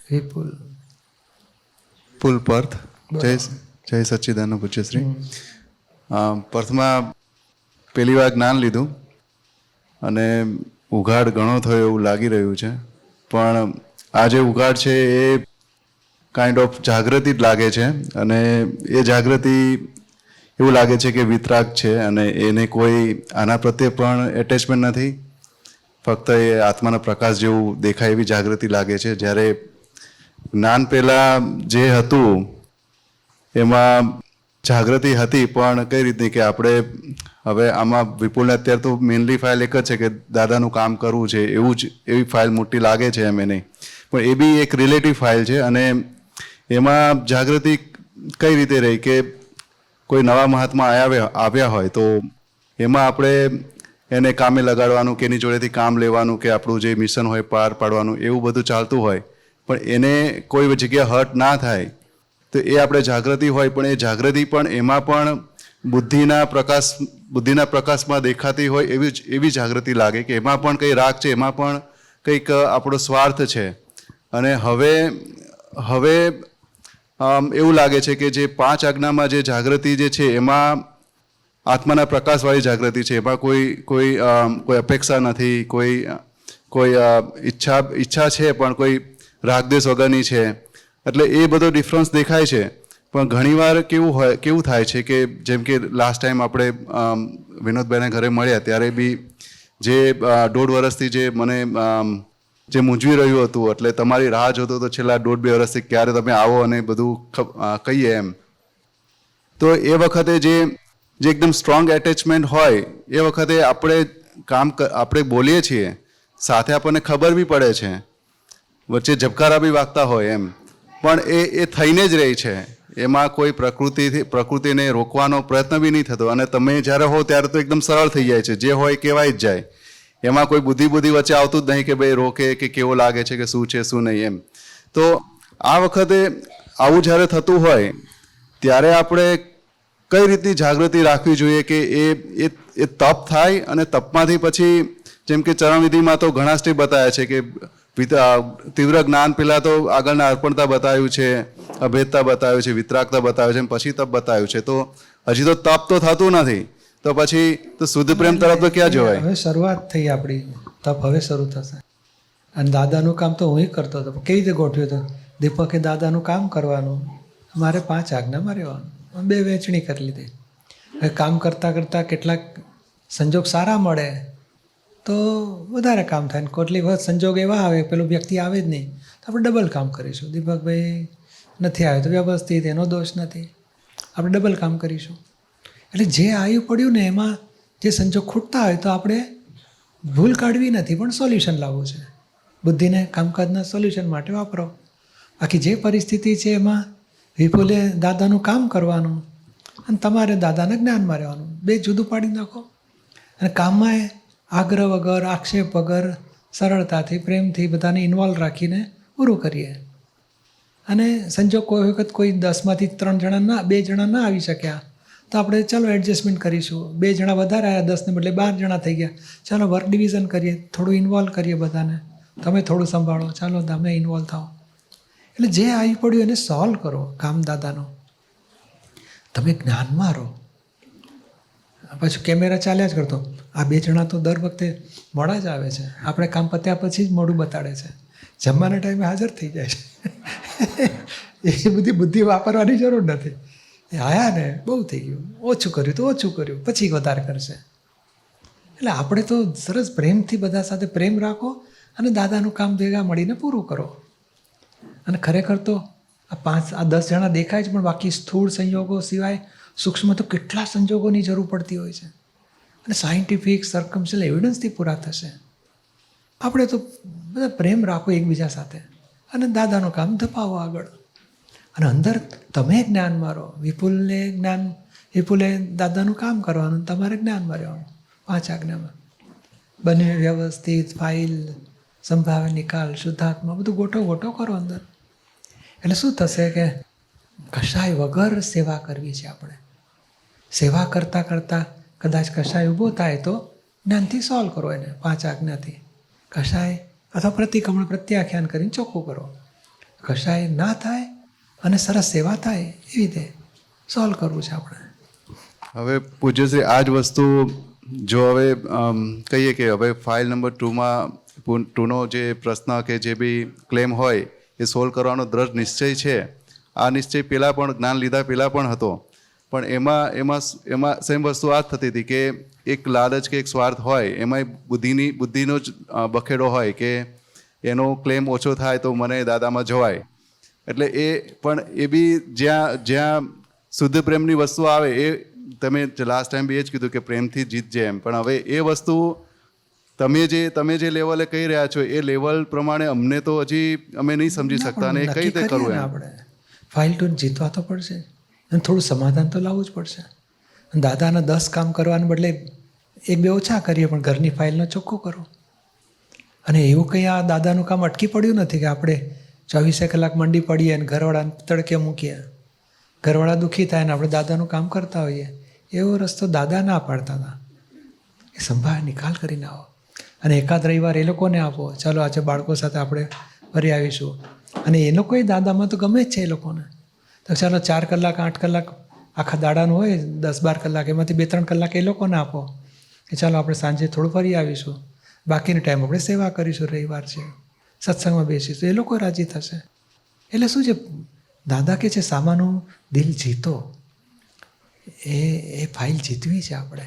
વિપુલ પુલ Perth. જય સચ્ચિદાનંદ પૂજ્યશ્રી. પર્થમાં પહેલી વાર જ્ઞાન લીધું અને ઉઘાડ ઘણો થયો એવું લાગી રહ્યું છે, પણ આ જે ઉઘાડ છે એ કાઇન્ડ ઓફ જાગૃતિ જ લાગે છે, અને એ જાગૃતિ એવું લાગે છે કે વિતરાગ છે, અને એને કોઈ આના પ્રત્યે પણ એટેચમેન્ટ નથી, ફક્ત એ આત્માના પ્રકાશ જેવું દેખાય એવી જાગૃતિ લાગે છે. જ્યારે જ્ઞાન પહેલાં જે હતું એમાં જાગૃતિ હતી, પણ કઈ રીતની કે આપણે હવે આમાં વિપુલને અત્યારે તો મેઇનલી ફાઇલ એક જ છે કે દાદાનું કામ કરવું છે, એવી ફાઇલ મોટી લાગે છે એમ નહીં, પણ એ બી એક રિલેટિવ ફાઇલ છે. અને એમાં જાગૃતિ કઈ રીતે રહી કે કોઈ નવા મહાત્મા આવ્યા હોય તો એમાં આપણે એને કામે લગાડવાનું કે એની જોડેથી કામ લેવાનું કે આપણું જે મિશન હોય પાર પાડવાનું એવું બધું ચાલતું હોય, પણ એને કોઈ જગ્યા હર્ટ ના થાય તો એ આપણે જાગૃતિ હોય, પણ એ જાગૃતિ પણ એમાં પણ બુદ્ધિના પ્રકાશમાં દેખાતી હોય એવી જાગૃતિ લાગે કે એમાં પણ કંઈ રાગ છે, એમાં પણ કંઈક આપણો સ્વાર્થ છે. અને હવે એવું લાગે છે કે જે 5 આજ્ઞામાં જે જાગૃતિ જે છે એમાં આત્માના પ્રકાશવાળી જાગૃતિ છે, એમાં કોઈ અપેક્ષા નથી, કોઈ ઈચ્છા છે પણ કોઈ રાગદ્વેષ વગરની છે, એટલે એ બધો ડિફરન્સ દેખાય છે. પણ ઘણીવાર કેવું થાય છે કે જેમ કે લાસ્ટ ટાઈમ આપણે વિનોદભાઈના ઘરે મળ્યા ત્યારે બી જે 1.5 વર્ષથી જે મને જે મૂંઝવી રહ્યું હતું, એટલે તમારી રાહ જોતો તો છેલ્લા 1.5-2 વર્ષથી ક્યારે તમે આવો અને બધું કહીએ એમ, તો એ વખતે જે એકદમ સ્ટ્રોંગ એટેચમેન્ટ હોય એ વખતે આપણે બોલીએ છીએ, સાથે આપણને ખબર બી પડે છે, વચ્ચે ઝબકારા બી વાગતા હોય એમ, પણ એ થઈને જ રહી છે, એમાં કોઈ પ્રકૃતિને રોકવાનો પ્રયત્ન બી નહીં થતો. અને તમે જ્યારે હો ત્યારે તો એકદમ સરળ થઈ જાય છે, જે હોય કહેવાય જ જાય, એમાં કોઈ બુદ્ધિ વચ્ચે આવતું જ નહીં કે ભાઈ રોકે કે કેવો લાગે છે કે શું છે શું નહીં એમ. તો આ વખતે આવું જ્યારે થતું હોય ત્યારે આપણે કઈ રીતની જાગૃતિ રાખવી જોઈએ કે એ તપ થાય, અને તપમાંથી પછી જેમ કે ચરણવિધિમાં તો ઘણા સ્ટેપ બતાવ્યા છે કે તીવ્ર જ્ઞાન પહેલાં તો આગળના અર્પણતા બતાવ્યું છે, અભેદતા બતાવ્યું છે, વિતરાગતા બતાવ્યું છે, પછી તપ બતાવ્યું છે. તો હજી તો તપ તો થતું નથી, તો પછી તો શુદ્ધ પ્રેમ તરફ તો ક્યાં જવાય? હવે શરૂઆત થઈ આપણી, તપ હવે શરૂ થશે. અને દાદાનું કામ તો હું કરતો હતો. કેવી રીતે ગોઠવ્યું હતું? દીપકે દાદાનું કામ કરવાનું, મારે 5 આજ્ઞામાં રહેવાનું, 2 વહેંચણી કરી લીધી. હવે કામ કરતાં કરતાં કેટલાક સંજોગ સારા મળે તો વધારે કામ થાય, ને કેટલીક વખત સંજોગ એવા આવે પેલું વ્યક્તિ આવે જ નહીં તો આપણે ડબલ કામ કરીશું. દીપકભાઈ નથી આવ્યો તો વ્યવસ્થિત, એનો દોષ નથી, આપણે ડબલ કામ કરીશું. એટલે જે આવ્યું પડ્યું ને એમાં જે સંજોગ ખૂટતા હોય તો આપણે ભૂલ કાઢવી નથી, પણ સોલ્યુશન લાવવું છે. બુદ્ધિને કામકાજના સોલ્યુશન માટે વાપરો. બાકી જે પરિસ્થિતિ છે એમાં વિપુલે દાદાનું કામ કરવાનું અને તમારે દાદાના જ્ઞાનમાં રહેવાનું, 2 જુદું પાડી નાખો. અને કામમાં આગ્રહ વગર, આક્ષેપ વગર, સરળતાથી, પ્રેમથી બધાને ઇન્વોલ્વ રાખીને પૂરું કરીએ. અને સંજોગ કોઈ વખત કોઈ 10માંથી 3 જણા 2 જણા ના આવી શક્યા તો આપણે ચાલો એડજસ્ટમેન્ટ કરીશું. 2 જણા વધારે આવ્યા, 10ને બદલે 12 જણા થઈ ગયા, ચાલો વર્ક ડિવિઝન કરીએ, થોડું ઇન્વોલ્વ કરીએ બધાને, તમે થોડું સંભાળો, ચાલો તમે ઇન્વોલ્વ થાઓ. એટલે જે આવી પડ્યું એને સોલ્વ કરો. કામ દાદાનો તમે જ્ઞાનમાં રહો. પાછું કેમેરા ચાલ્યા જ કરતો. આ 2 જણા તો દર વખતે મોડા જ આવે છે, આપણે કામ પત્યા પછી જ મોડું બતાડે છે, જમવાના ટાઈમે હાજર થઈ જાય છે. એ બધી બુદ્ધિ વાપરવાની જરૂર નથી. એ આયા ને બહુ થઈ ગયું, ઓછું કર્યું તો ઓછું કર્યું, પછી વધારે કરશે. એટલે આપણે તો સરસ પ્રેમથી બધા સાથે પ્રેમ રાખો અને દાદાનું કામ ભેગા મળીને પૂરું કરો. અને ખરેખર તો આ 10 જણા દેખાય છે, પણ બાકી સ્થૂળ સંયોગો સિવાય સૂક્ષ્મ તો કેટલા સંજોગોની જરૂર પડતી હોય છે, અને સાયન્ટિફિક સર્કમસ્ટન્શિયલ એવિડન્સથી પૂરા થશે. આપણે તો બધા પ્રેમ રાખો એકબીજા સાથે અને દાદાનું કામ ધપાવો આગળ. અને અંદર તમે જ્ઞાનમાં રહો. વિપુલે દાદાનું કામ કરવાનું, તમારે જ્ઞાનમાં રહેવાનું. 5 આજ્ઞામાં બંને વ્યવસ્થિત ફાઇલ, સંભાવે નિકાલ, શુદ્ધાત્મા બધું ગોઠો કરો અંદર. એટલે શું થશે કે કશાય વગર સેવા કરવી છે આપણે. સેવા કરતાં કરતાં કદાચ કશાય ઊભો થાય તો જ્ઞાનથી સોલ્વ કરો એને, 5 આજ્ઞાથી. કશાય અથવા પ્રતિક્રમણ પ્રત્યાખ્યાન કરીને ચોખ્ખું કરો. કશાય ના થાય અને સરસ સેવા થાય એવી રીતે સોલ્વ કરવું છે આપણે. હવે પૂજ્યશ્રી આ જ વસ્તુ જો હવે કહીએ કે હવે ફાઇલ નંબર 2નો જે પ્રશ્ન કે જે બી ક્લેમ હોય એ સોલ્વ કરવાનો દ્રઢ નિશ્ચય છે. આ નિશ્ચય પહેલાં પણ જ્ઞાન લીધા પહેલાં પણ હતો, પણ એમાં સેમ વસ્તુ આ જ થતી હતી કે એક લાલચ કે એક સ્વાર્થ હોય, એમાં બુદ્ધિનો જ બખેડો હોય કે એનો ક્લેમ ઓછો થાય તો મને દાદામાં જવાય. એટલે એ પણ એ બી જ્યાં શુદ્ધ પ્રેમની વસ્તુ આવે એ તમે લાસ્ટ ટાઈમ બી એ જ કીધું કે પ્રેમથી જીતજે એમ, પણ હવે એ વસ્તુ તમે જે લેવલે કહી રહ્યા છો એ લેવલ પ્રમાણે અમને તો હજી અમે નહીં સમજી શકતા અને એ કઈ રીતે કરવું એમ. આપણે ફાઇલ 2 જીતવા તો પડશે અને થોડું સમાધાન તો લાવવું જ પડશે. અને દાદાના 10 કામ કરવાને બદલે 1-2 ઓછા કરીએ, પણ ઘરની ફાઇલનો ચોખ્ખો કરો. અને એવું કંઈ આ દાદાનું કામ અટકી પડ્યું નથી કે આપણે 24 કલાક મંડી પડીએ અને ઘરવાળાને તડકે મૂકીએ, ઘરવાળા દુઃખી થાય ને આપણે દાદાનું કામ કરતા હોઈએ. એવો રસ્તો દાદા ના પાડતા હતા. એ સંભાળ નિકાલ કરીને આવો અને એકાદ રવિવાર એ લોકોને આપો. ચાલો આજે બાળકો સાથે આપણે ફરી આવીશું. અને એ લોકોએ દાદામાં તો ગમે જ છે એ લોકોને. તો ચાલો 4 કલાક 8 કલાક આખા દાડાનું હોય 10-12 કલાક, એમાંથી 2-3 કલાક એ લોકોને આપો કે ચાલો આપણે સાંજે થોડું ફરી આવીશું, બાકીનો ટાઈમ આપણે સેવા કરીશું, રવિવાર છે સત્સંગમાં બેસીશું. એ લોકો રાજી થશે. એટલે શું છે, દાદા કે છે સામાનું દિલ જીતો. એ ફાઇલ જીતવી છે આપણે.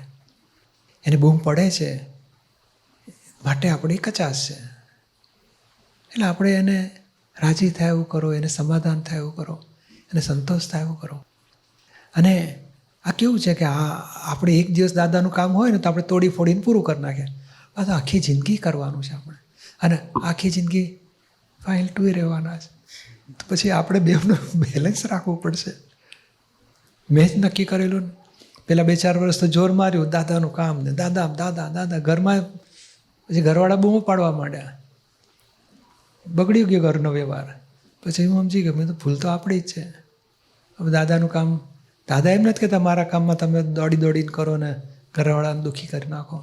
એની બૂમ પડે છે માટે આપણી કચાશ છે. એટલે આપણે એને રાજી થાય એવું કરો, એને સમાધાન થાય એવું કરો, એને સંતોષ થાય એવું કરો. અને આ કેવું છે કે આપણે એક દિવસ દાદાનું કામ હોય ને તો આપણે તોડી ફોડીને પૂરું કરી નાખીએ. આ તો આખી જિંદગી કરવાનું છે આપણે, અને આખી જિંદગી ફાઇલ 2 રહેવાના છે. તો પછી આપણે બેવનું બેલેન્સ રાખવું પડશે. મેં જ નક્કી કરેલું ને પેલા 2-4 વર્ષ તો જોર માર્યું દાદાનું કામ ને દાદા દાદા દાદા, ઘરમાં પછી ઘરવાળા બૂમો પાડવા માંડ્યા, બગડી ગયો ઘરનો વ્યવહાર. પછી હું સમજી ગયો મેં તો ભૂલ તો આપણી જ છે. હવે દાદાનું કામ, દાદા એમ નથી કહેતા મારા કામમાં તમે દોડીને કરો ને ઘરવાળાને દુઃખી કરી નાખો.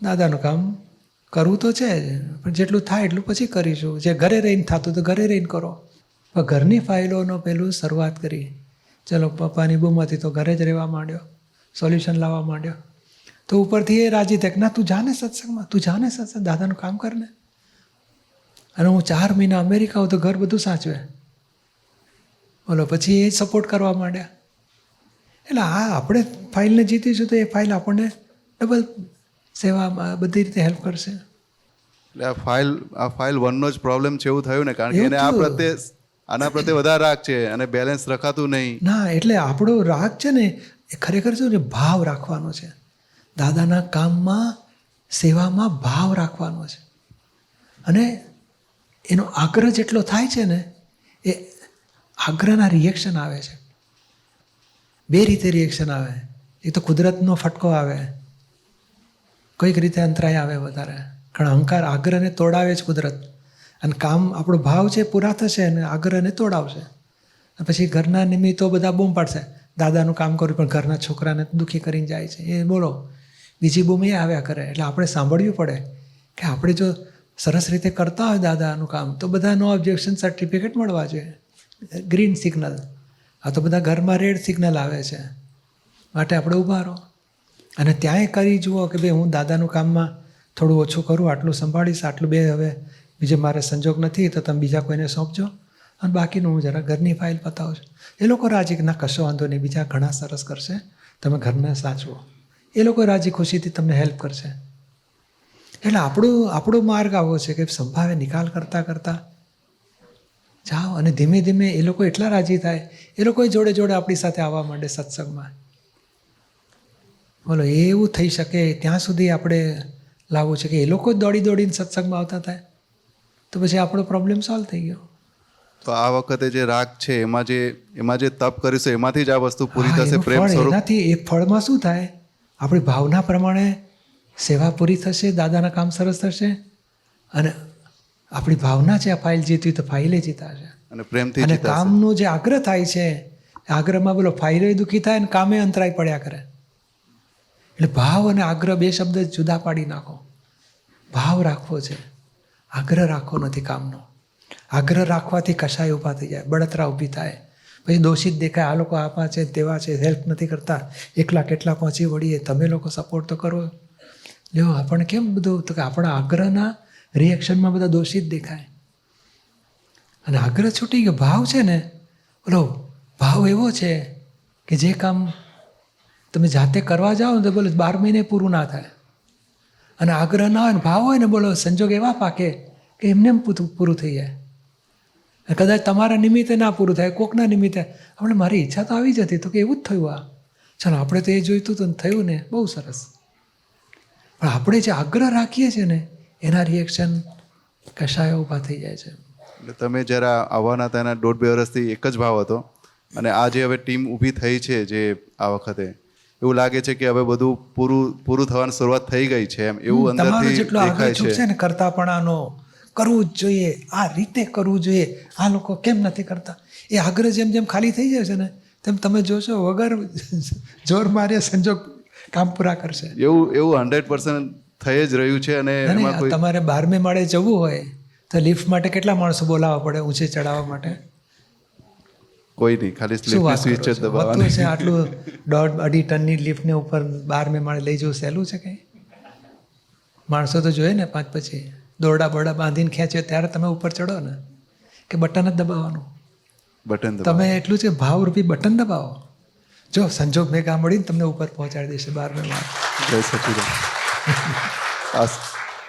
દાદાનું કામ કરવું તો છે જ, પણ જેટલું થાય એટલું પછી કરીશું. જે ઘરે રહીને થતું તો ઘરે રહીને કરો. પણ ઘરની ફાઇલોનો પેલું શરૂઆત કરી. ચલો પપ્પાની બૂમથી તો ઘરે જ રહેવા માંડ્યો, સોલ્યુશન લાવવા માંડ્યો. તો ઉપરથી એ રાજી થાય કે ના તું જાને સત્સંગમાં, તું જાને સત્સંગ, દાદાનું કામ કરને. અને હું 4 મહિના અમેરિકા આવું તો ઘર બધું સાચવે. બોલો પછી એ સપોર્ટ કરવા માંડ્યા. એટલે આપણે ફાઇલને જીતીશું તો એ ફાઇલ આપણને ડબલ સેવામાં બધી રીતે હેલ્પ કરશે. એટલે આ ફાઇલ 1નો જ પ્રોબ્લેમ છે એવું થયું ને, કારણ કે એને આના પ્રત્યે વધારે રાગ છે અને બેલેન્સ રખાતું નહીં. ના, એટલે આપણો રાગ છે ને એ ખરેખર શું છે, ભાવ રાખવાનો છે. દાદાના કામમાં સેવામાં ભાવ રાખવાનો છે. અને એનો આગ્રહ જેટલો થાય છે ને એ આગ્રહના રિએક્શન આવે છે. 2 રીતે રિએક્શન આવે. એક તો કુદરતનો ફટકો આવે, કોઈક રીતે અંતરાય આવે વધારે, કારણ અહંકાર આગ્રહને તોડાવે જ કુદરત. અને કામ આપણો ભાવ છે પૂરા થશે અને આગ્રહને તોડાવશે. પછી ઘરના નિમિત્તો બધા બૂમ પાડશે, દાદાનું કામ કર્યું પણ ઘરના છોકરાને દુઃખી કરીને જાય છે. એ બોલો બીજી બૂમ એ આવ્યા કરે. એટલે આપણે સાંભળવું પડે કે આપણે જો સરસ રીતે કરતા હોય દાદાનું કામ તો બધા નો ઓબ્જેક્શન સર્ટિફિકેટ મળવા જોઈએ, ગ્રીન સિગ્નલ. આ તો બધા ઘરમાં રેડ સિગ્નલ આવે છે. માટે આપણે ઊભા રહો અને ત્યાંય કરી જુઓ કે ભાઈ હું દાદાનું કામમાં થોડું ઓછું કરું, આટલું સંભાળીશ, આટલું હવે બીજે મારે સંજોગ નથી તો તમે બીજા કોઈને સોંપજો અને બાકીનું હું જરા ઘરની ફાઇલ પતાવું છું. એ લોકો રાજી કે ના કશો વાંધો નહીં, બીજા ઘણા સરસ કરશે, તમે ઘરને સાચવો. એ લોકો રાજી ખુશીથી તમને હેલ્પ કરશે. એટલે આપણો માર્ગ આવો છે કે સંભાવે નિકાલ કરતાં જાઓ અને ધીમે ધીમે એ લોકો એટલા રાજી થાય, એ લોકો જોડે જોડે આપણી સાથે આવવા માંડે સત્સંગમાં. બોલો એવું થઈ શકે ત્યાં સુધી આપણે લાવવું છે કે એ લોકો જ દોડીને સત્સંગમાં આવતા થાય તો પછી આપણો પ્રોબ્લેમ સોલ્વ થઈ ગયો. તો આ વખતે જે રાગ છે એમાં જે તપ કરીશું એમાંથી જ આ વસ્તુ પૂરી થશે. પ્રેમ સ્વરૂપ એનાથી એ ફળમાં શું થાય, આપણી ભાવના પ્રમાણે સેવા પૂરી થશે, દાદાના કામ સરસ થશે. અને આપણી ભાવના છે આ ફાઇલ જીતવી તો ફાઇલે જીતાશે. અને પ્રેમથી અને જીતાશે. કામનો જે આગ્રહ થાય છે આગ્રહમાં બોલો ફાઇલે દુઃખી થાય અને કામે અંતરાય પડ્યા કરે. એટલે ભાવ અને આગ્રહ 2 શબ્દ જુદા પાડી નાખો. ભાવ રાખવો છે, આગ્રહ રાખવો નથી કામનો. આગ્રહ રાખવાથી કશાય ઊભા થઈ જાય, બળતરા ઊભી થાય, પછી દોષિત દેખાય, આ લોકો આપા છે તેવા છે, હેલ્પ નથી કરતા, એકલા કેટલા પહોંચી વળીએ, તમે લોકો સપોર્ટ તો કરો. જો આપણને કેમ બધું, તો કે આપણા આગ્રહના રિએક્શનમાં બધા દોષિત દેખાય. અને આગ્રહ છૂટી ગયો, ભાવ છે ને, બોલો ભાવ એવો છે કે જે કામ તમે જાતે કરવા જાઓ ને તો બોલો 12 મહિને પૂરું ના થાય. અને આગ્રહ ના હોય ને ભાવ હોય ને, બોલો સંજોગ એવા પાકે કે એમને એમ પૂરું થઈ જાય. અને કદાચ તમારા નિમિત્તે ના પૂરું થાય, કોકના નિમિત્તે, આપણે મારી ઈચ્છા તો આવી જતી, તો કે એવું જ થયું. ચાલો આપણે તો એ જોઈતું હતું ને થયું ને, બહુ સરસ. પણ આપણે જે આગ્રહ રાખીએ છીએ ને એના રિએક્શન કશાય ઊભા થઈ જાય છે. એટલે તમે જ્યારે આવવાના હતા એના 1.5-2 વર્ષથી એક જ ભાવ હતો, અને આ જે હવે ટીમ ઊભી થઈ છે જે આ વખતે, એવું લાગે છે કે હવે બધું પૂરું થવાની શરૂઆત થઈ ગઈ છે એમ, એવું તમારો અંદરથી જેટલો આગ્રહ દેખાય છૂટશે છે. ને કરતાપણાનો, કરવું જ જોઈએ, આ રીતે કરવું જોઈએ, આ લોકો કેમ નથી કરતા, એ આગ્રહ જેમ જેમ ખાલી થઈ જાય છે ને તેમ તમે જોશો વગર જોર મારે સંજોગ કામ પૂરા કરશે. એવું 100% થઈ જ રહ્યું છે. અને એમાં કોઈ તમારે 12મે માળે જવું હોય તો લિફ્ટ માટે કેટલા માણસો બોલાવવા પડે ઊંચે ચડાવવા માટે? કોઈ નહીં, ખાલી શું સ્લીપની વાત સ્વિચ કરો જ છો? દબાવવાની. હોતું છે આટલું 1.5-2 ટનની લિફ્ટને ઉપર 12મે માળે લઈ જવું સહેલું છે કંઈ? માણસો તો જોઈએ ને 5 પછી દોરડા બોરડા બાંધીને ખેંચે ત્યારે તમે ઉપર ચડો ને, કે બટન જ દબાવવાનું? બટન તમે એટલું છે ભાવરૂપી બટન દબાવો, જો સંજોગ ભેગા મળીને તમને ઉપર પહોંચાડી દેશે 12મે માળે. જય સચિદાનંદ.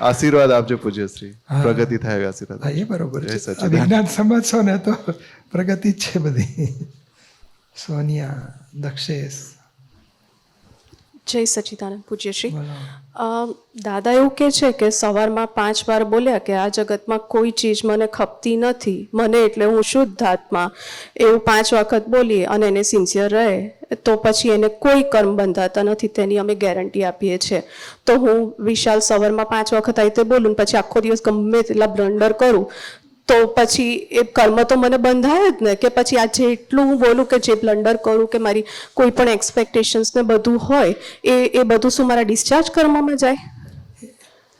આશીર્વાદ આપજો પૂજ્યશ્રી, પ્રગતિ થાય એવા આશીર્વાદ હા, એ આપજો. બરોબર જય છે. સચિદાનંદ. વિજ્ઞાન સમજશો ને તો પ્રગતિ જ છે બધી. સોનિયા, દક્ષેશ, જય સચિદાનંદ પૂજ્યશ્રી. બોલો. દાદા એવું કહે છે કે સવારમાં 5 વાર બોલ્યા કે આ જગતમાં કોઈ ચીજ મને ખપતી નથી, મને એટલે હું શુદ્ધ આત્મા, એવું 5 વખત બોલીએ અને એને સિન્સિયર રહે તો પછી એને કોઈ કર્મ બંધાતા નથી, તેની અમે ગેરંટી આપીએ છીએ. તો હું વિશાલ સવારમાં 5 વખત આવી રીતે બોલું ને પછી આખો દિવસ ગમે તેટલા બ્લન્ડર કરું તો પછી એ કર્મ તો મને બંધાય જ ને, કે પછી આ જેટલું હું બોલું કે જે બ્લન્ડર કરું કે મારી કોઈ પણ એક્સપેક્ટેશન્સ ને બધું હોય એ બધું શું મારા ડિસ્ચાર્જ કર્મમાં જાય?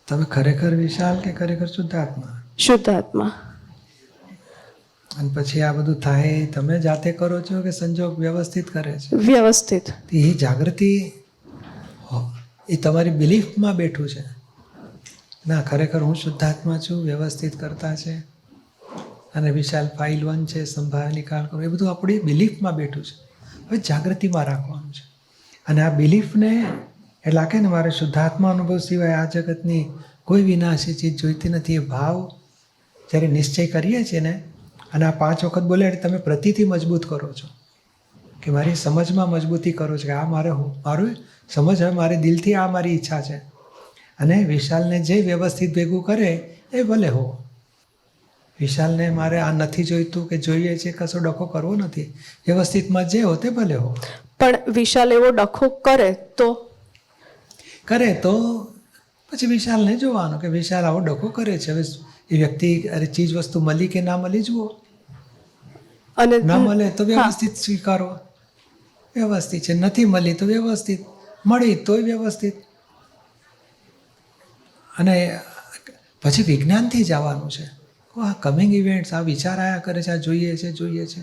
તમે ખરેખર વિશાલ કે ખરેખર શુદ્ધ આત્મા? શુદ્ધ આત્મા. અને પછી આ બધું થાય તમે જાતે કરો છો કે સંજોગ વ્યવસ્થિત કરે છે? વ્યવસ્થિત. એ જાગૃતિ એ તમારી બિલીફમાં બેઠું છે. ના, ખરેખર હું શુદ્ધાત્મા છું, વ્યવસ્થિત કરતા છે, અને વિશાલ ફાઇલ 1 છે, સંભાળ નિકાલ કરો, એ બધું આપણી બિલીફમાં બેઠું છે. હવે જાગૃતિમાં રાખવાનું છે. અને આ બિલીફને એ લાગે ને મારે શુદ્ધાત્મા અનુભવ સિવાય આ જગતની કોઈ વિનાશી ચીજ જોઈતી નથી, એ ભાવ જ્યારે નિશ્ચય કરીએ છીએ ને, અને આ 5 વખત બોલે એટલે તમે પ્રતિથી મજબૂત કરો છો કે મારી સમજમાં મજબૂતી કરો છો કે આ મારું સમજ હવે મારી દિલથી આ મારી ઈચ્છા છે. અને વિશાલને જે વ્યવસ્થિત ભેગું કરે એ ભલે હો. વિશાલને મારે આ નથી જોઈતું કે જોઈએ છે કશો ડખો કરવો નથી, વ્યવસ્થિતમાં જે હો તે ભલે હો. પણ વિશાલ એવો ડખો કરે તો પછી વિશાલને જોવાનું કે વિશાલ આવો ડખો કરે છે, હવે એ વ્યક્તિ અરે ચીજ વસ્તુ મળી કે ના મળી જુઓ, અને ના મળે તો વ્યવસ્થિત સ્વીકારો, વ્યવસ્થિત છે, નથી મળી તો વ્યવસ્થિત, મળી તોય વ્યવસ્થિત. અને પછી વિજ્ઞાનથી જવાનું છે. આ કમિંગ ઇવેન્ટ્સ, આ વિચાર આયા કરે છે, આ જોઈએ છે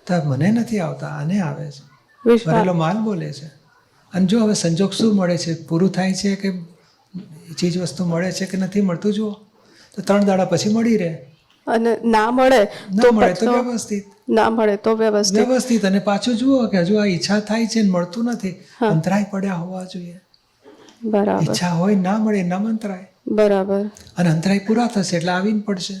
તો મને નથી આવતા, આને આવે છે, ભરેલો માલ બોલે છે. અને જો હવે સંજોગ શું મળે છે, પૂરું થાય છે કે ચીજ વસ્તુ મળે છે કે નથી મળતું જુઓ, તો 3 દાડા પછી મળી રહે, અને ના મળે ના મળે તો વ્યવસ્થિત, ના મળે તો વ્યવસ્થિત. અને પાછું જુઓ કે હજુ આ ઈચ્છા થાય છે ને મળતું નથી, અંતરાય પડ્યા હોવા જોઈએ. બરાબર. ઈચ્છા હોય ના મળે નામ અંતરાય. બરાબર. અને અંતરાય પૂરા થશે એટલે આવીને પડશે.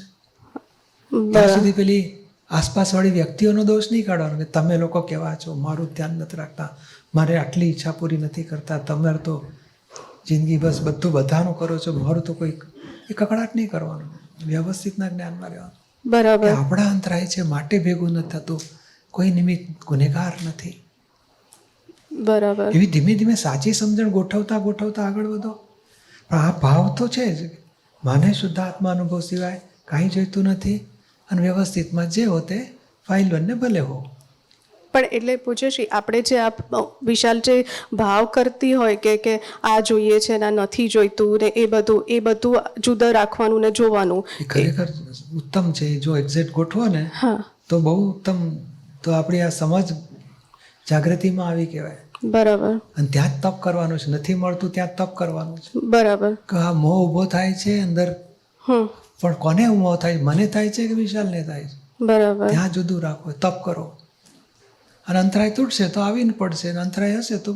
ત્યાં સુધી પેલી આસપાસવાળી વ્યક્તિઓનો દોષ નહીં કાઢવાનો કે તમે લોકો કેવા છો, મારું ધ્યાન નથી રાખતા, મારે આટલી ઈચ્છા પૂરી નથી કરતા, તમારે તો જિંદગી બસ બધું બધાનું કરો છો, મારું તો કોઈ એ કકડાટ નહીં કરવાનું, વ્યવસ્થિતના જ્ઞાનમાં રહેવાનું. બરાબર. આપણા અંતરાય છે માટે ભેગું નથી થતું, કોઈ નિમિત્ત ગુનેગાર નથી. બરાબર. એવી ધીમે ધીમે સાચી સમજણ ગોઠવતા આગળ વધો. પણ આ ભાવ તો છે જ, માને શુદ્ધ આત્મા અનુભવ સિવાય કાંઈ જોઈતું નથી, અને વ્યવસ્થિતમાં જે હો તે ફાઇલ 1 ને ભલે હો. પણ એટલે પૂછે છે આપણે જે આ વિશાલ જે ભાવ કરતી હોય કે આ જોઈએ છે ને આ નથી જોઈતું ને એ બધું જુદા રાખવાનું ને જોવાનું. એ ખરેખર ઉત્તમ છે. જો એક્ઝેક્ટ ગોઠવો ને હા તો બહુ ઉત્તમ. તો આપણી આ સમજ જાગૃતિમાં આવી કહેવાય. બરાબર અને ત્યાં જ તપ કરવાનું છે. નથી મળતું ત્યાં જ તપ કરવાનું છે. બરાબર. કે આ મોહ ઊભો થાય છે અંદર, પણ કોને મોહ થાય? મને થાય છે કે વિશાલને થાય છે? બરાબર. ત્યાં જુદું રાખો, તપ કરો. અને અંતરાય તૂટશે તો આવીને પડશે, અને અંતરાય હશે તો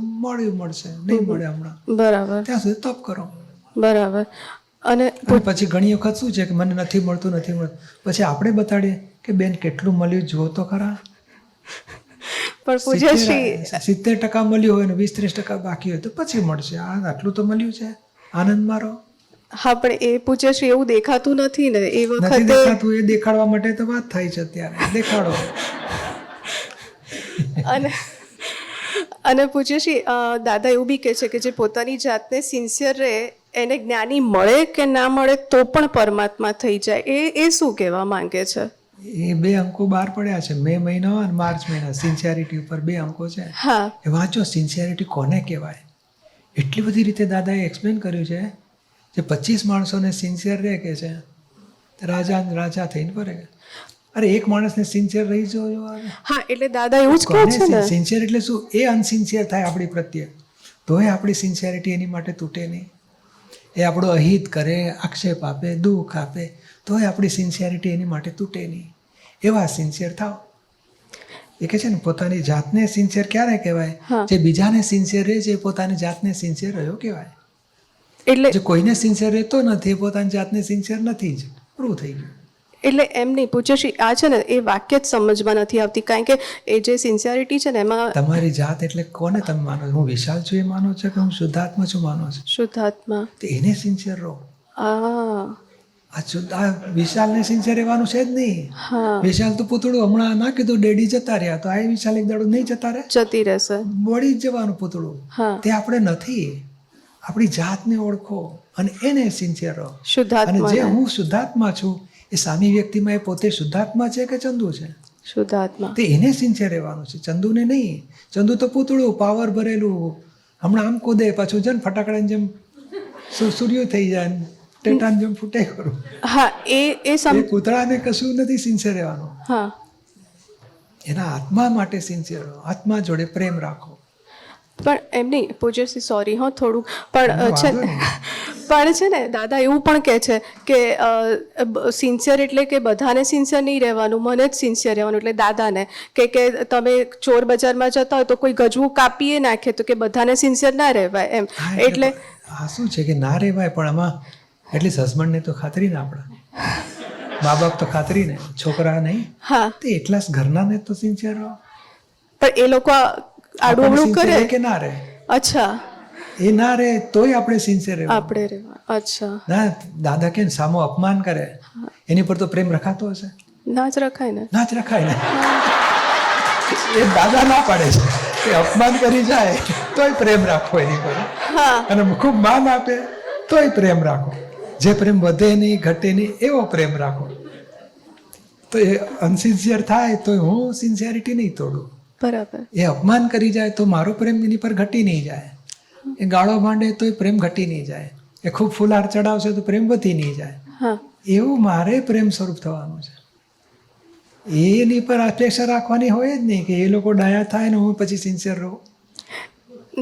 મળશે, નહીં મળે હમણાં. બરાબર ત્યાં સુધી તપ કરો. બરાબર. અને અને પછી ઘણી વખત શું છે કે મને નથી મળતું, પછી આપણે બતાડીએ કે બેન કેટલું મળ્યું જુઓ તો ખરા. પણ પૂજ્યશ્રી 70% મળ્યું હોય ને 20-30% બાકી હોય તો પછી મળશે. આટલું તો મળ્યું છે, આનંદ મારો. હા પણ એ પૂજ્યશ્રી એવું દેખાતું નથી ને એ નથી વખતે. દેખાતું એ દેખાડવા માટે તો વાત થાય છે અત્યારે. દેખાડો. અને પૂજ્યશ્રી દાદા એવું બી કહે છે કે જે પોતાની જાતને સિન્સિયર રહે એને જ્ઞાની મળે કે ના મળે તો પણ પરમાત્મા થઈ જાય. એ શું કહેવા માંગે છે? એ 2 અંકો બહાર પડ્યા છે, મે મહિનો અને માર્ચ મહિના. સિન્સિયરિટી ઉપર 2 અંકો છે. હા એ વાંચો. સિન્સિયરિટી કોને કહેવાય? એટલી બધી રીતે દાદાએ એક્સપ્લેન કર્યું છે. જે 25 માણસોને સિન્સિયર રહે કે છે રાજા થઈને ફરે. અરે એક માણસને સિન્સિયર રહી જોયો. હા એટલે દાદા એવું જ કહે છે ને. સિન્સિયર એટલે શું? એ અનસિન્સિયર થાય આપણી પ્રત્યે તોય આપણી સિન્સિયરિટી એની માટે તૂટે નહીં. એ આપણો અહિત કરે, આક્ષેપ આપે, દુઃખ આપે, તોય આપણી સિન્સિયરિટી એની માટે તૂટે નહીં. એવા સિન્સિયર થાવ. એ કહે છે ને પોતાની જાતને સિન્સિયર ક્યારે કહેવાય? જે બીજાને સિન્સિયર રહે છે એ પોતાની જાતને સિન્સિયર રહ્યો કહેવાય. એટલે જે કોઈને સિન્સિયર રહેતો નથી એ પોતાની જાતને સિન્સિયર નથી જ. પૂરું થઈ ગયું. એટલે એમ નહીં પૂછ્યશ્રી આ છે ને એ વાક્ય જ સમજમાં નથી આવતી. કારણ કે એ જે સિન્સિયરિટી છે ને એમાં તમારી જાત એટલે કોને તમે માનો છો? હું વિશાલ છું એ માનો છો કે હું શુદ્ધાત્મા છું માનો છો? શુદ્ધાત્મા. તો એને સિન્સિયર રહો. આ વિશાલને સિન્સિયર રહેવાનું છે જ નહીં. વિશાલ તો પૂતળું હમણાં ના કીધું ડેડી જતા રહ્યા તો આ વિશાલ એક દાડો નહીં જતા રહે, જતી રહેશે, બોડી જ જવાનું પૂતળું. તે આપણે નથી. આપણી જાતને ઓળખો અને એને સિન્સિયર રહો. અને જે હું શુદ્ધાત્મા છું એ સામી વ્યક્તિમાં એ પોતે શુદ્ધાત્મા છે કે ચંદુ છે? શુદ્ધાત્મા. તે એને સિન્સિયર રહેવાનું છે, ચંદુને નહીં. ચંદુ તો પૂતળું પાવર ભરેલું, હમણાં આમ કૂદે પાછું છે ને ફટાકડાની જેમ સૂર્ય થઈ જાય, ટેટાની જેમ ફૂટે કરું. હા એ પૂતળાને કશું નથી સિન્સિયર રહેવાનું. હા એના આત્મા માટે સિન્સિયર રહો. આત્મા જોડે પ્રેમ રાખો. પણ એમ નહીં પૂજ્યશ્રી સોરી હો થોડું પણ છે ને દાદા એવું પણ કહે છે કે સિન્સિયર એટલે કે બધાને સિન્સિયર નહીં રહેવાનું, મને જ સિન્સિયર રહેવાનું. એટલે દાદાને કે તમે ચોર બજારમાં જતા હોય તો કોઈ ગજવું કાપીએ નાખે તો કે બધાને સિન્સિયર ના રહેવાય એમ. એટલે આ શું છે કે ના રહેવાય, પણ આમાં એટલી હસબન્ડને તો ખાતરી ને આપણા મા બાપ તો ખાતરી ને, છોકરા નહીં. હા તે એટલા જ ઘરનાને તો સિન્સિયર રહો. પણ એ લોકો આડું કરે કે ના રહે. અચ્છા એ ના રહે તોય આપણે સિન્સિયર રહેવું. આપણે રહેવા. અચ્છા ના દાદા કે સામો અપમાન કરે એની પર તો પ્રેમ રખાતો હશે? ના જ રખાય ને. ના જ રખાય ને. એ દાદા ના પાડે છે કે અપમાન કરી જાય તોય પ્રેમ રાખો એની પર, અને ખૂબ માન આપે તોય પ્રેમ રાખો. જે પ્રેમ વધે નહીં ઘટે નહીં એવો પ્રેમ રાખો. તો એ અનસિન્સિયર થાય તો હું સિન્સિયરિટી નહીં તોડું. બરાબર. એ અપમાન કરી જાય તો મારો પ્રેમ એની પર ઘટી નહીં જાય. એ ગાળો માંડે તો પ્રેમ ઘટી નહીં જાય. એ ખૂબ ફૂલહાર ચડાવશે તો પ્રેમ વધી નહીં જાય. એવું મારે પ્રેમ સ્વરૂપ થવાનું છે. એની પર અપેક્ષા રાખવાની હોય જ નહીં કે એ લોકો ડાયા થાય ને હું પછી સિન્સિયર રહું.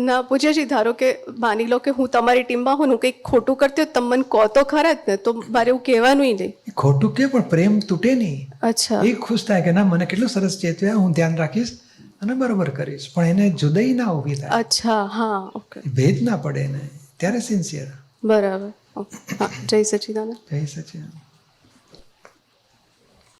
ના પૂછ્યશ્રી ધારો કે માની લો કે હું તમારી ટીમમાં હું કંઈક ખોટું કરતી હોય તમે મને કહો તો ખરા જ ને, તો મારે એવું કહેવાનું નહીં. ખોટું કે પણ પ્રેમ તૂટે નહીં. અચ્છા. એ ખુશ થાય કે ના મને કેટલું સરસ ચેતવ્યા, હું ધ્યાન રાખીશ અને બરોબર કરીશ. પણ એને જુદાઈ ના ઊભી થાય. અચ્છા હા ઓકે. ભેદ ના પડે એને, ત્યારે સિન્સિયર. બરાબર. હા જય સચિદાનંદ. જય સચિદાનંદ.